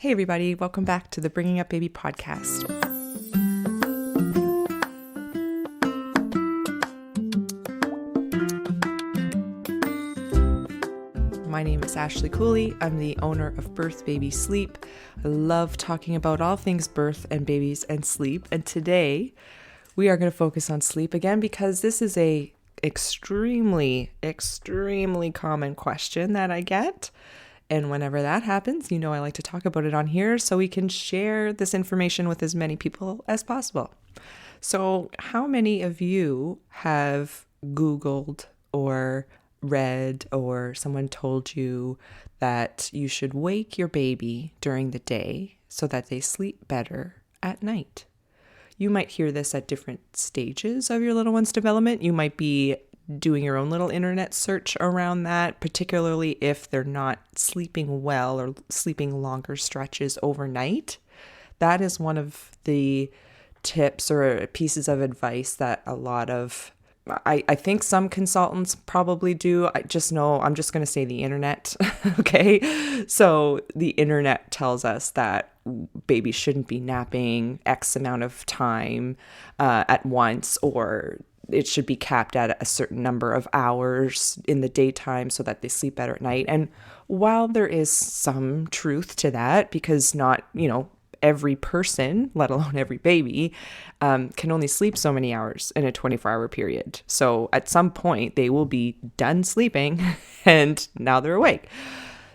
Hey everybody, welcome back to the Bringing Up Baby podcast. My name is Ashley Cooley. I'm the owner of Birth Baby Sleep. I love talking about all things birth and babies and sleep. And today we are going to focus on sleep again because this is a extremely common question that I get. And whenever that happens, I like to talk about it on here so we can share this information with as many people as possible. So how many of you have Googled or read or someone told you that you should wake your baby during the day so that they sleep better at night? You might hear this at different stages of your little one's development. You might be doing your own little internet search around that, particularly if they're not sleeping well or sleeping longer stretches overnight. That is one of the tips or pieces of advice that a lot of, I think some consultants probably do. I just know, I'm just going to say the internet. Okay. So the internet tells us that babies shouldn't be napping X amount of time at once, or it should be capped at a certain number of hours in the daytime so that they sleep better at night. And while there is some truth to that, because not, every person, let alone every baby, can only sleep so many hours in a 24-hour period. So at some point they will be done sleeping and now they're awake.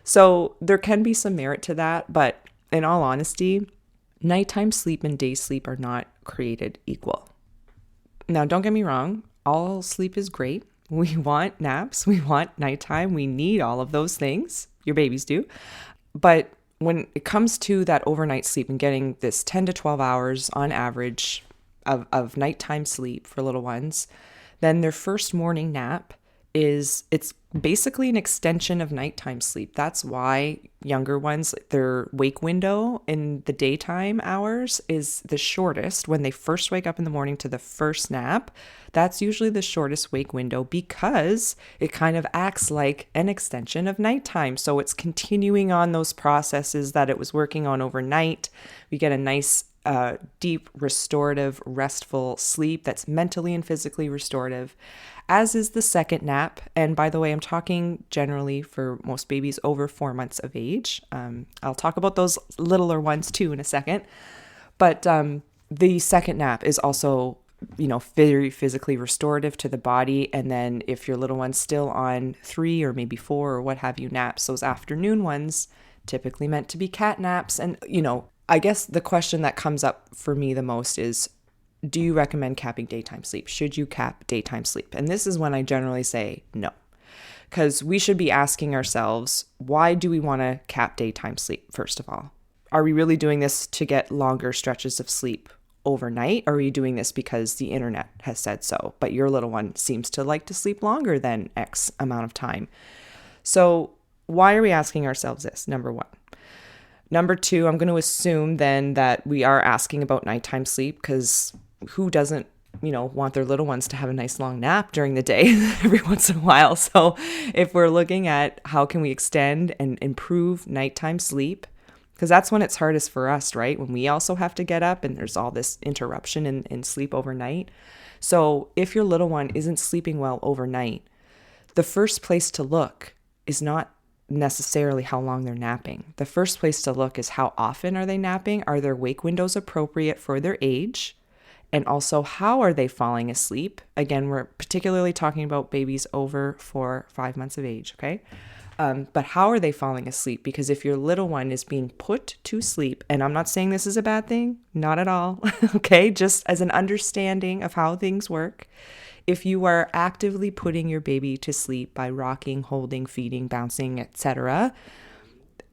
So there can be some merit to that. But in all honesty, nighttime sleep and day sleep are not created equal. Now, don't get me wrong, all sleep is great. We want naps, we want nighttime, we need all of those things. Your babies do. But when it comes to that overnight sleep and getting this 10 to 12 hours on average of nighttime sleep for little ones, then their first morning nap it's basically an extension of nighttime sleep. That's why younger ones, their wake window in the daytime hours is the shortest. When they first wake up in the morning to the first nap, that's usually the shortest wake window because it kind of acts like an extension of nighttime. So it's continuing on those processes that it was working on overnight. We get a nice deep, restorative, restful sleep that's mentally and physically restorative, as is the second nap. And by the way, I'm talking generally for most babies over 4 months of age. I'll talk about those littler ones too in a second. But the second nap is also, very physically restorative to the body. And then if your little one's still on 3 or maybe 4 or what have you naps, those afternoon ones typically meant to be cat naps. And, I guess the question that comes up for me the most is, do you recommend capping daytime sleep? Should you cap daytime sleep? And this is when I generally say no, because we should be asking ourselves, why do we want to cap daytime sleep? First of all, are we really doing this to get longer stretches of sleep overnight? Or are we doing this because the internet has said so, but your little one seems to like to sleep longer than X amount of time? So why are we asking ourselves this? Number one. Number two, I'm going to assume then that we are asking about nighttime sleep, because who doesn't, want their little ones to have a nice long nap during the day every once in a while? So if we're looking at how can we extend and improve nighttime sleep, because that's when it's hardest for us, right? When we also have to get up and there's all this interruption in sleep overnight. So if your little one isn't sleeping well overnight, the first place to look is not necessarily how long they're napping. The first place to look is how often are they napping? Are their wake windows appropriate for their age? And also, how are they falling asleep? Again, we're particularly talking about babies over 4 or 5 months of age, okay? But how are they falling asleep? Because if your little one is being put to sleep, and I'm not saying this is a bad thing, not at all, okay? Just as an understanding of how things work. If you are actively putting your baby to sleep by rocking, holding, feeding, bouncing, etc.,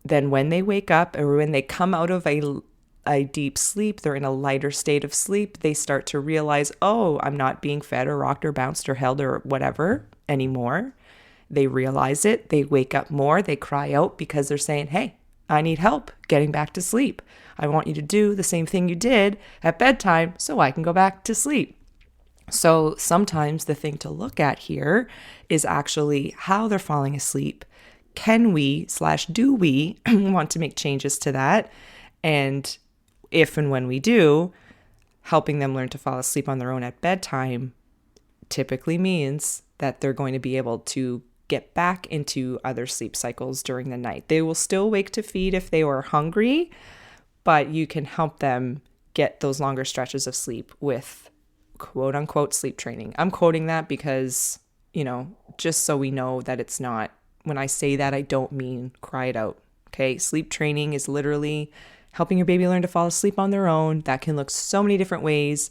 then when they wake up or when they come out of a deep sleep, they're in a lighter state of sleep, they start to realize, oh, I'm not being fed or rocked or bounced or held or whatever anymore. They realize it. They wake up more. They cry out because they're saying, hey, I need help getting back to sleep. I want you to do the same thing you did at bedtime so I can go back to sleep. So sometimes the thing to look at here is actually how they're falling asleep can we/do we want to make changes to that? And if and when we do, helping them learn to fall asleep on their own at bedtime typically means that they're going to be able to get back into other sleep cycles during the night. They will still wake to feed if they were hungry, but you can help them get those longer stretches of sleep with quote unquote sleep training. I'm quoting that because, just so we know that it's not, when I say that, I don't mean cry it out. Okay. Sleep training is literally helping your baby learn to fall asleep on their own. That can look so many different ways.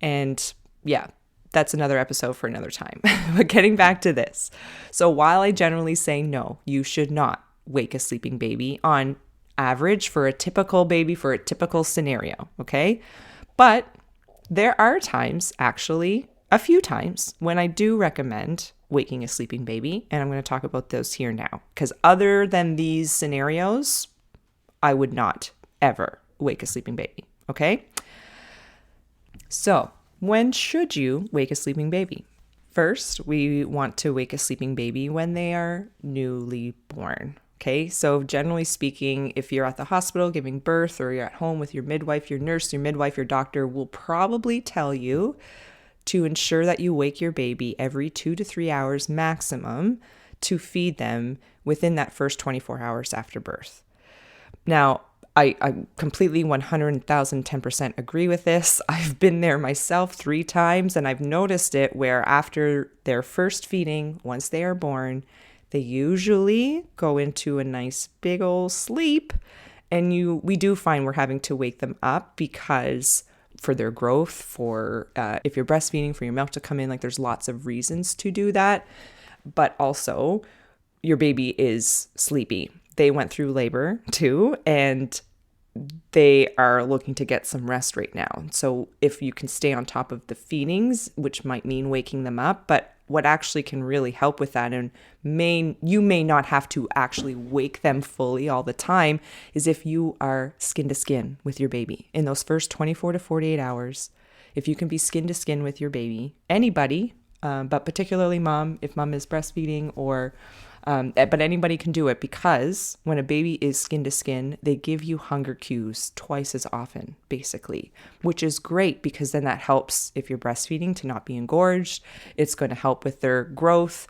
And yeah, that's another episode for another time. But getting back to this. So while I generally say no, you should not wake a sleeping baby on average for a typical baby, for a typical scenario, okay? But there are times, actually a few times, when I do recommend waking a sleeping baby, and I'm going to talk about those here now. Because other than these scenarios, I would not ever wake a sleeping baby, okay? So when should you wake a sleeping baby? First, we want to wake a sleeping baby when they are newly born. Okay, so generally speaking, if you're at the hospital giving birth or you're at home with your midwife, your nurse, your midwife, your doctor will probably tell you to ensure that you wake your baby every 2 to 3 hours maximum to feed them within that first 24 hours after birth. Now, I completely 110% agree with this. I've been there myself 3 times, and I've noticed it where after their first feeding, once they are born, they usually go into a nice big old sleep, and we do find we're having to wake them up because for their growth, for if you're breastfeeding, for your milk to come in, like there's lots of reasons to do that. But also, your baby is sleepy. They went through labor too, and they are looking to get some rest right now. So if you can stay on top of the feedings, which might mean waking them up, but what actually can really help with that, and you may not have to actually wake them fully all the time, is if you are skin to skin with your baby in those first 24 to 48 hours. If you can be skin to skin with your baby, anybody, but particularly mom, if mom is breastfeeding, or but anybody can do it, because when a baby is skin to skin, they give you hunger cues twice as often, basically, which is great because then that helps if you're breastfeeding to not be engorged. It's going to help with their growth,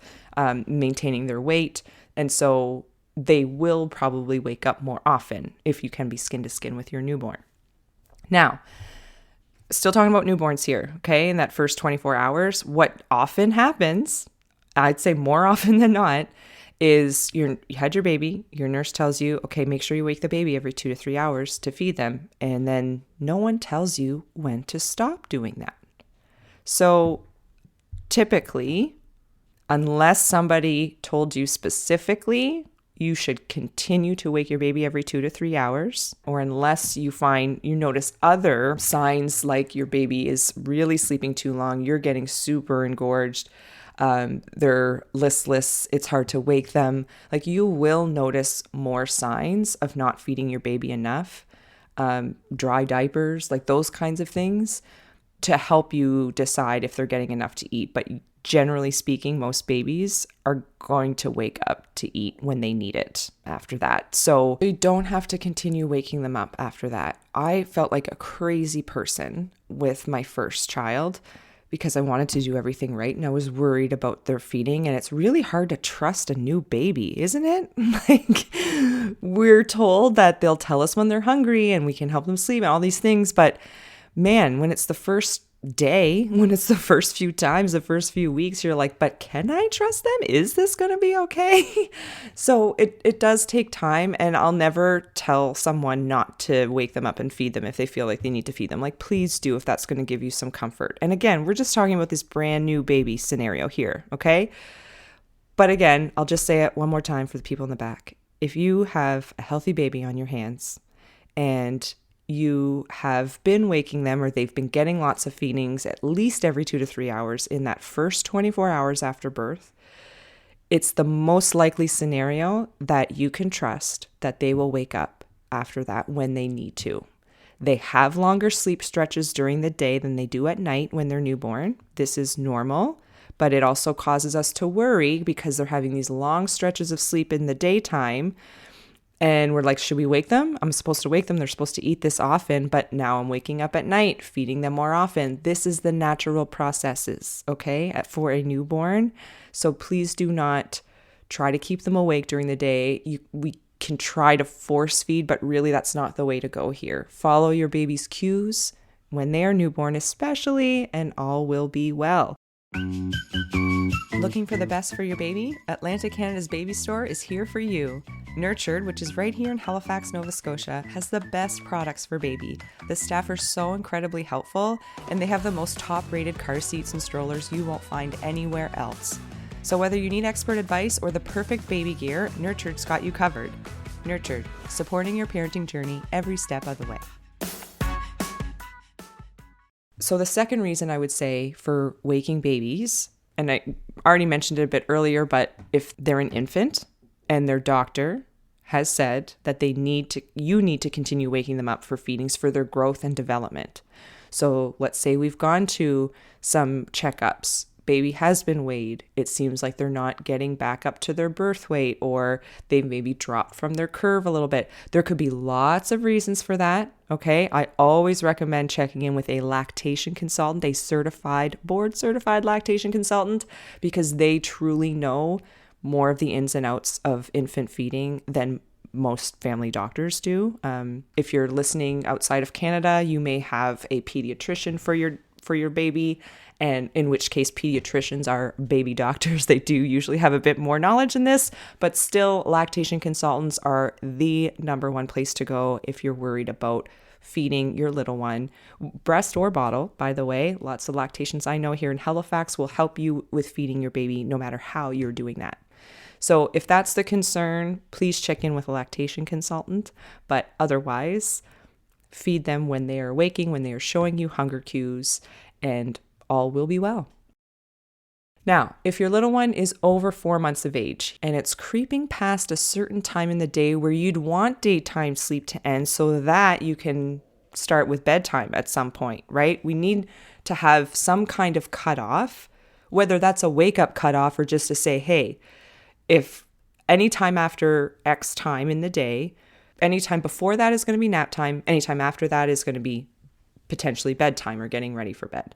maintaining their weight. And so they will probably wake up more often if you can be skin to skin with your newborn. Now, still talking about newborns here, okay? In that first 24 hours, what often happens, I'd say more often than not, is you had your baby, your nurse tells you, okay, make sure you wake the baby every 2 to 3 hours to feed them. And then no one tells you when to stop doing that. So typically, unless somebody told you specifically, you should continue to wake your baby every 2 to 3 hours, or unless you notice other signs like your baby is really sleeping too long, you're getting super engorged, they're listless, it's hard to wake them. Like, you will notice more signs of not feeding your baby enough, dry diapers, like those kinds of things, to help you decide if they're getting enough to eat. But generally speaking, most babies are going to wake up to eat when they need it after that. So you don't have to continue waking them up after that. I felt like a crazy person with my first child because I wanted to do everything right, and I was worried about their feeding. And it's really hard to trust a new baby, isn't it? Like, we're told that they'll tell us when they're hungry and we can help them sleep and all these things. But man, when it's the first day, when it's the first few times, the first few weeks, you're like, but can I trust them? Is this going to be okay? So it does take time, and I'll never tell someone not to wake them up and feed them if they feel like they need to feed them. Like, please do, if that's going to give you some comfort. And again, we're just talking about this brand new baby scenario here, okay? But again, I'll just say it one more time for the people in the back. If you have a healthy baby on your hands and you have been waking them, or they've been getting lots of feedings at least every 2 to 3 hours in that first 24 hours after birth, it's the most likely scenario that you can trust that they will wake up after that when they need to. They have longer sleep stretches during the day than they do at night when they're newborn. This is normal, but it also causes us to worry because they're having these long stretches of sleep in the daytime. And we're like, should we wake them? I'm supposed to wake them. They're supposed to eat this often, but now I'm waking up at night, feeding them more often. This is the natural processes, okay, for a newborn. So please do not try to keep them awake during the day. We can try to force feed, but really that's not the way to go here. Follow your baby's cues when they are newborn especially, and all will be well. Looking for the best for your baby? Atlantic Canada's Baby Store is here for you. Nurtured, which is right here in Halifax, Nova Scotia, has the best products for baby. The staff are so incredibly helpful, and they have the most top-rated car seats and strollers you won't find anywhere else. So whether you need expert advice or the perfect baby gear, Nurtured's got you covered. Nurtured, supporting your parenting journey every step of the way. So the second reason I would say for waking babies, and I already mentioned it a bit earlier, but if they're an infant and their doctor has said that you need to continue waking them up for feedings for their growth and development. So let's say we've gone to some checkups. Baby has been weighed. It seems like they're not getting back up to their birth weight, or they maybe dropped from their curve a little bit. There could be lots of reasons for that. Okay. I always recommend checking in with a lactation consultant, a board certified lactation consultant, because they truly know more of the ins and outs of infant feeding than most family doctors do. If you're listening outside of Canada, you may have a pediatrician for your baby, and in which case pediatricians are baby doctors. They do usually have a bit more knowledge in this, but still lactation consultants are the number one place to go if you're worried about feeding your little one. Breast or bottle, by the way. Lots of lactations I know here in Halifax will help you with feeding your baby no matter how you're doing that. So if that's the concern, please check in with a lactation consultant, but otherwise feed them when they are waking, when they are showing you hunger cues, and all will be well. Now, if your little one is over 4 months of age and it's creeping past a certain time in the day where you'd want daytime sleep to end so that you can start with bedtime at some point, right? We need to have some kind of cutoff, whether that's a wake-up cutoff or just to say, hey, if any time after X time in the day, anytime before that is going to be nap time, anytime after that is going to be potentially bedtime or getting ready for bed.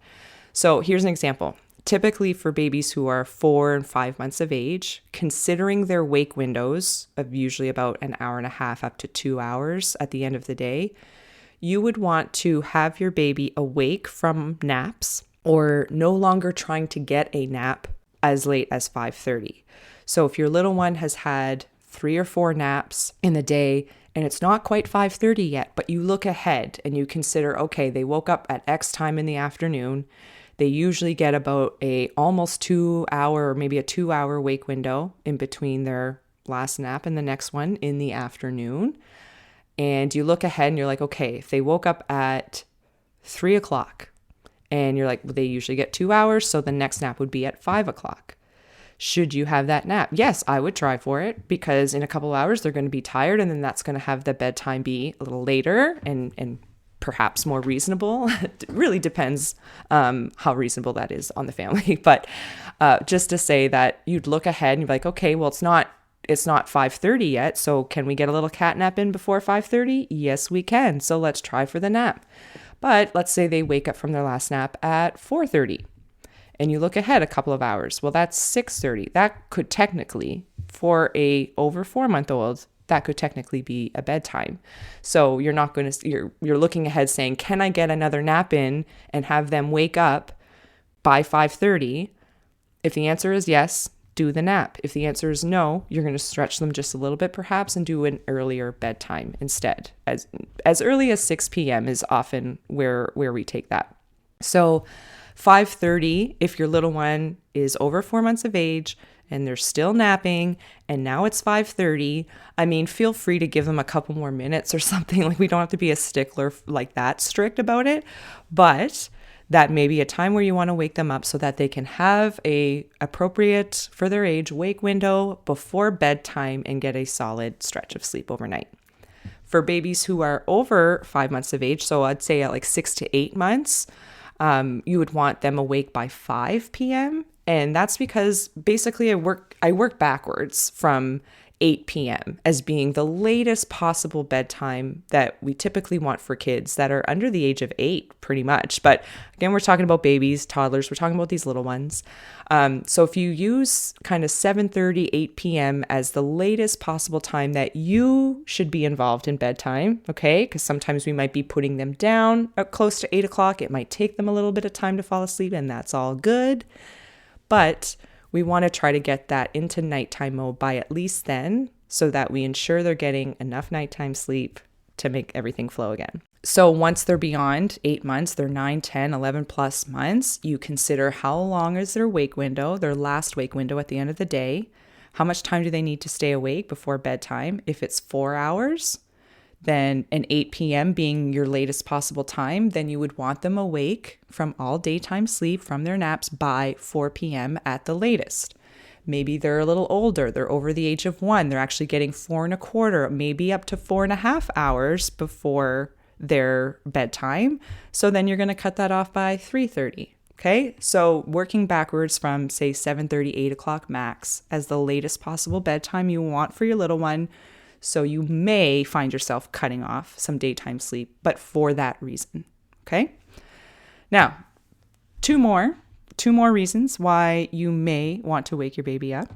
So here's an example. Typically for babies who are 4 and 5 months of age, considering their wake windows of usually about an hour and a half up to 2 hours at the end of the day, you would want to have your baby awake from naps or no longer trying to get a nap as late as 5:30. So if your little one has had 3 or 4 naps in the day and it's not quite 5:30 yet, but you look ahead and you consider, okay, they woke up at X time in the afternoon. They usually get about a almost 2 hour or maybe a 2 hour wake window in between their last nap and the next one in the afternoon. And you look ahead and you're like, okay, if they woke up at 3 o'clock and you're like, well, they usually get 2 hours. So the next nap would be at 5 o'clock. Should you have that nap? Yes, I would try for it, because in a couple of hours they're going to be tired, and then that's going to have the bedtime be a little later and perhaps more reasonable. It really depends how reasonable that is on the family. But just to say that you'd look ahead and you'd be like, okay, well, it's not 5:30 yet, so can we get a little cat nap in before 5:30? Yes, we can. So let's try for the nap. But let's say they wake up from their last nap at 4:30. And you look ahead a couple of hours. Well, that's 6:30. That could technically, for a over 4-month-old, that could technically be a bedtime. So you're looking ahead saying, can I get another nap in and have them wake up by 5:30? If the answer is yes, do the nap. If the answer is no, you're going to stretch them just a little bit perhaps and do an earlier bedtime instead. As early as 6 p.m. is often where we take that. So 5:30, if your little one is over 4 months of age and they're still napping and now it's 5:30, I mean, feel free to give them a couple more minutes or something. Like, we don't have to be a stickler like that strict about it, but that may be a time where you want to wake them up so that they can have a appropriate for their age wake window before bedtime and get a solid stretch of sleep overnight. For babies who are over 5 months of age, so I'd say at like 6 to 8 months, you would want them awake by 5 p.m. And that's because basically I work backwards from 8 p.m. as being the latest possible bedtime that we typically want for kids that are under the age of 8, pretty much. But again, we're talking about babies, toddlers, we're talking about these little ones. So if you use kind of 7:30, 8 p.m. as the latest possible time that you should be involved in bedtime, okay? Because sometimes we might be putting them down at close to 8 o'clock. It might take them a little bit of time to fall asleep, and that's all good. But we want to try to get that into nighttime mode by at least then, so that we ensure they're getting enough nighttime sleep to make everything flow again. So once they're beyond 8 months, they're 9, 10, 11 plus months, you consider how long is their wake window, their last wake window at the end of the day. How much time do they need to stay awake before bedtime? If it's 4 hours, then an 8 p.m. being your latest possible time, then you would want them awake from all daytime sleep from their naps by 4 p.m. at the latest. Maybe they're a little older, they're over the age of 1, they're actually getting 4.25, maybe up to 4.5 hours before their bedtime. So then you're going to cut that off by 3:30. Okay, so working backwards from say 7:30, 8 o'clock max as the latest possible bedtime you want for your little one. So you may find yourself cutting off some daytime sleep, but for that reason, okay? Now, two more reasons why you may want to wake your baby up,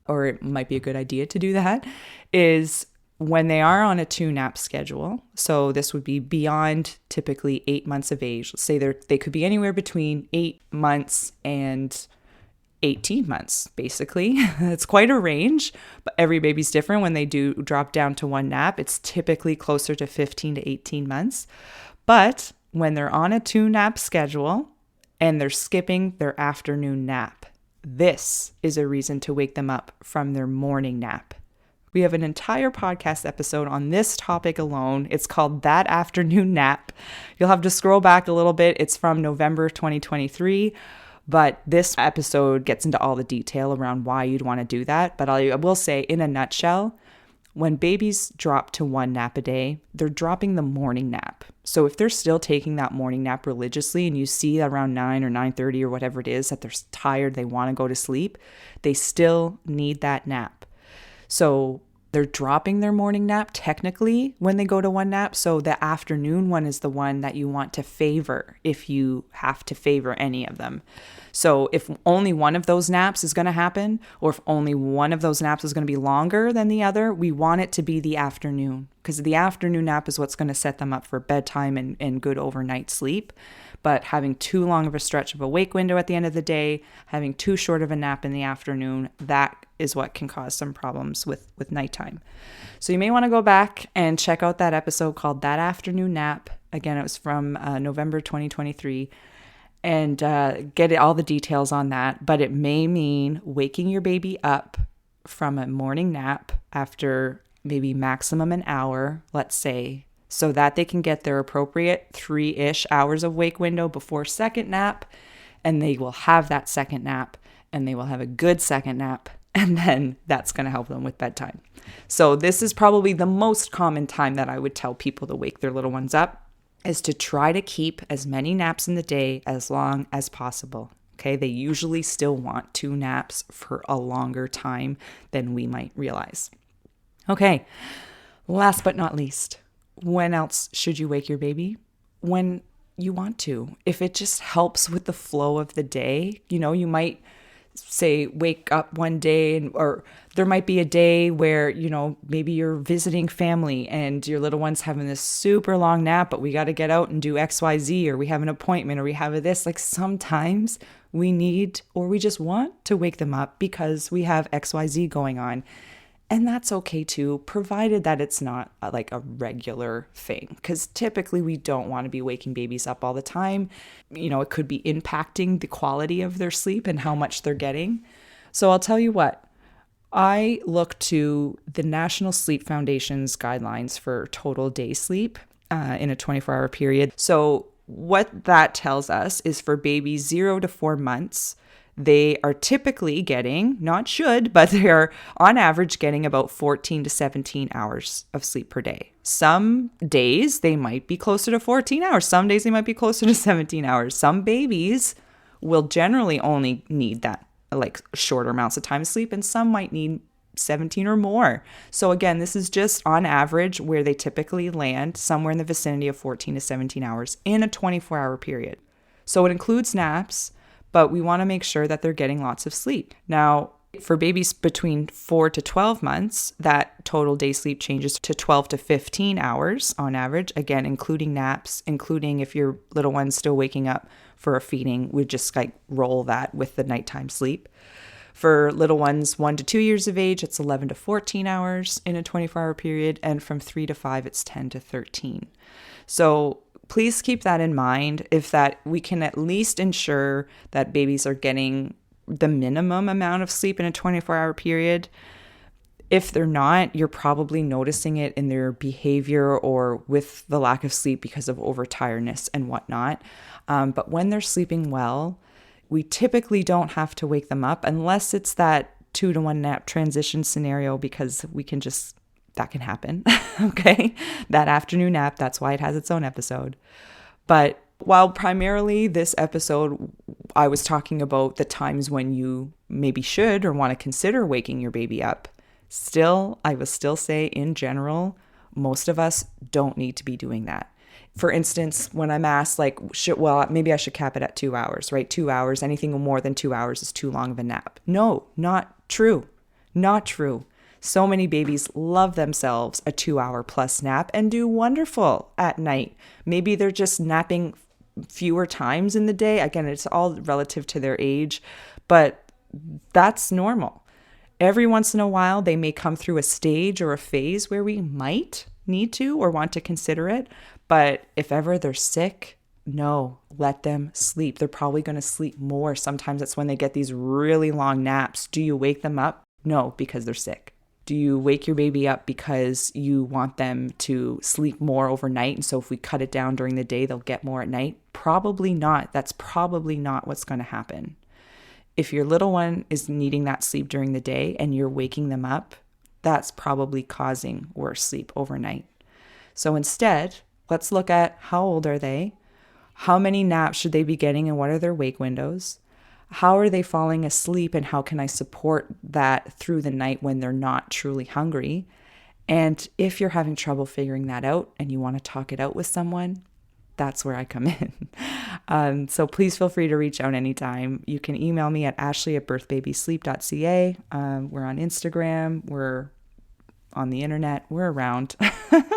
or it might be a good idea to do that, is when they are on a 2-nap schedule. So this would be beyond typically 8 months of age. Let's say they could be anywhere between 8 months and 18 months, basically. It's quite a range, but every baby's different. When they do drop down to 1 nap, it's typically closer to 15 to 18 months. But when they're on a 2-nap schedule and they're skipping their afternoon nap, this is a reason to wake them up from their morning nap. We have an entire podcast episode on this topic alone. It's called That Afternoon Nap. You'll have to scroll back a little bit. It's from November 2023. But this episode gets into all the detail around why you'd want to do that. But I will say, in a nutshell, when babies drop to 1 nap a day, they're dropping the morning nap. So if they're still taking that morning nap religiously and you see around 9 or 9:30 or whatever it is that they're tired, they want to go to sleep, they still need that nap. So they're dropping their morning nap technically when they go to 1 nap. So the afternoon one is the one that you want to favor if you have to favor any of them. So if only one of those naps is going to happen, or if only one of those naps is going to be longer than the other, we want it to be the afternoon, because the afternoon nap is what's going to set them up for bedtime and good overnight sleep. But having too long of a stretch of a wake window at the end of the day, having too short of a nap in the afternoon, that is what can cause some problems with nighttime. So you may want to go back and check out that episode called That Afternoon Nap. Again, it was from November 2023. And get all the details on that. But it may mean waking your baby up from a morning nap after maybe maximum an hour, let's say, so that they can get their appropriate 3-ish hours of wake window before second nap. And they will have that second nap, and they will have a good second nap. And then that's going to help them with bedtime. So this is probably the most common time that I would tell people to wake their little ones up, is to try to keep as many naps in the day as long as possible. Okay, they usually still want 2 naps for a longer time than we might realize. Okay, last but not least, when else should you wake your baby? When you want to. If it just helps with the flow of the day, you might say wake up one day or there might be a day where, maybe you're visiting family and your little one's having this super long nap, but we got to get out and do XYZ, or we have an appointment, or we have this. Like sometimes we need, or we just want to wake them up because we have XYZ going on. And that's okay too, provided that it's not like a regular thing, because typically we don't want to be waking babies up all the time. It could be impacting the quality of their sleep and how much they're getting. So I'll tell you what, I look to the National Sleep Foundation's guidelines for total day sleep in a 24-hour period. So what that tells us is for babies 0 to 4 months, they are typically getting, not should, but they're on average getting about 14 to 17 hours of sleep per day. Some days they might be closer to 14 hours. Some days they might be closer to 17 hours. Some babies will generally only need that like shorter amounts of time to sleep, and some might need 17 or more. So again, this is just on average where they typically land, somewhere in the vicinity of 14 to 17 hours in a 24-hour period. So it includes naps, but we want to make sure that they're getting lots of sleep. Now, for babies between 4 to 12 months, that total day sleep changes to 12 to 15 hours on average, again, including naps, including if your little one's still waking up for a feeding, we just like roll that with the nighttime sleep. For little ones 1 to 2 years of age, it's 11 to 14 hours in a 24-hour period. And from 3 to 5, it's 10 to 13. So please keep that in mind, if that we can at least ensure that babies are getting the minimum amount of sleep in a 24-hour period. If they're not, you're probably noticing it in their behavior or with the lack of sleep because of overtiredness and whatnot. But when they're sleeping well, we typically don't have to wake them up unless it's that 2-to-1 nap transition scenario, because that can happen. Okay. That afternoon nap, that's why it has its own episode. But while primarily this episode, I was talking about the times when you maybe should or want to consider waking your baby up, I will still say in general, most of us don't need to be doing that. For instance, when I'm asked like, maybe I should cap it at 2 hours, right? 2 hours, anything more than 2 hours is too long of a nap. No, not true. Not true. So many babies love themselves a 2-hour plus nap and do wonderful at night. Maybe they're just napping fewer times in the day. Again, it's all relative to their age, but that's normal. Every once in a while, they may come through a stage or a phase where we might need to or want to consider it. But if ever they're sick, no, let them sleep. They're probably going to sleep more. Sometimes that's when they get these really long naps. Do you wake them up? No, because they're sick. Do you wake your baby up because you want them to sleep more overnight? And so if we cut it down during the day, they'll get more at night? Probably not. That's probably not what's going to happen. If your little one is needing that sleep during the day and you're waking them up, that's probably causing worse sleep overnight. So instead, let's look at how old are they? How many naps should they be getting and what are their wake windows? How are they falling asleep and how can I support that through the night when they're not truly hungry? And if you're having trouble figuring that out and you want to talk it out with someone, that's where I come in. So please feel free to reach out anytime. You can email me at ashley@birthbabysleep.ca. We're on Instagram. We're on the internet. We're around.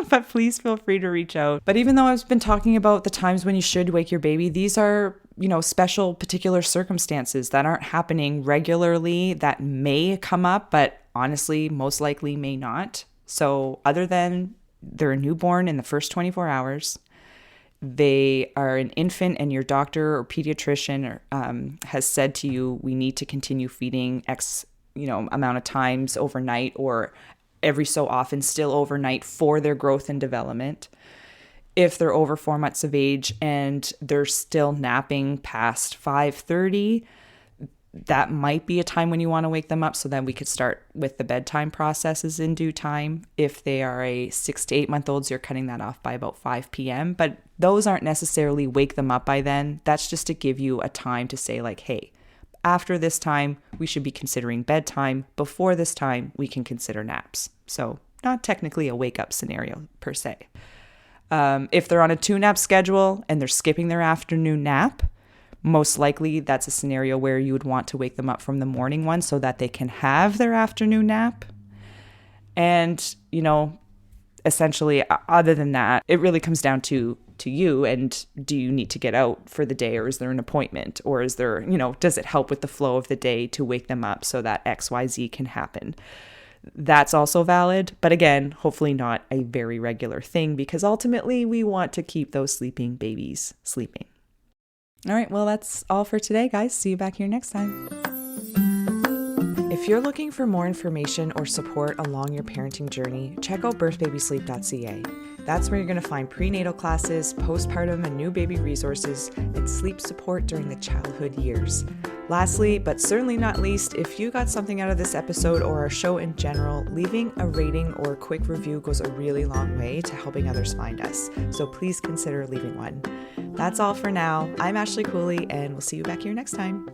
But please feel free to reach out. But even though I've been talking about the times when you should wake your baby, these are, special particular circumstances that aren't happening regularly that may come up, but honestly, most likely may not. So other than they're a newborn in the first 24 hours, they are an infant and your doctor or pediatrician has said to you, we need to continue feeding X, amount of times overnight or every so often still overnight for their growth and development. If they're over 4 months of age and they're still napping past 5:30, that might be a time when you want to wake them up so then we could start with the bedtime processes in due time. If they are a 6 to 8 month olds, you're cutting that off by about 5 p.m. But those aren't necessarily wake them up by then. That's just to give you a time to say like, hey, after this time, we should be considering bedtime. Before this time, we can consider naps. So not technically a wake up scenario per se. If they're on a 2-nap schedule and they're skipping their afternoon nap, most likely that's a scenario where you would want to wake them up from the morning one so that they can have their afternoon nap. And, essentially, other than that, it really comes down to you and do you need to get out for the day or is there an appointment or is there, does it help with the flow of the day to wake them up so that XYZ can happen? That's also valid. But again, hopefully not a very regular thing because ultimately we want to keep those sleeping babies sleeping. All right, well, that's all for today, guys. See you back here next time. If you're looking for more information or support along your parenting journey, check out birthbabysleep.ca. That's where you're going to find prenatal classes, postpartum and new baby resources, and sleep support during the childhood years. Lastly, but certainly not least, if you got something out of this episode or our show in general, leaving a rating or a quick review goes a really long way to helping others find us. So please consider leaving one. That's all for now. I'm Ashley Cooley, and we'll see you back here next time.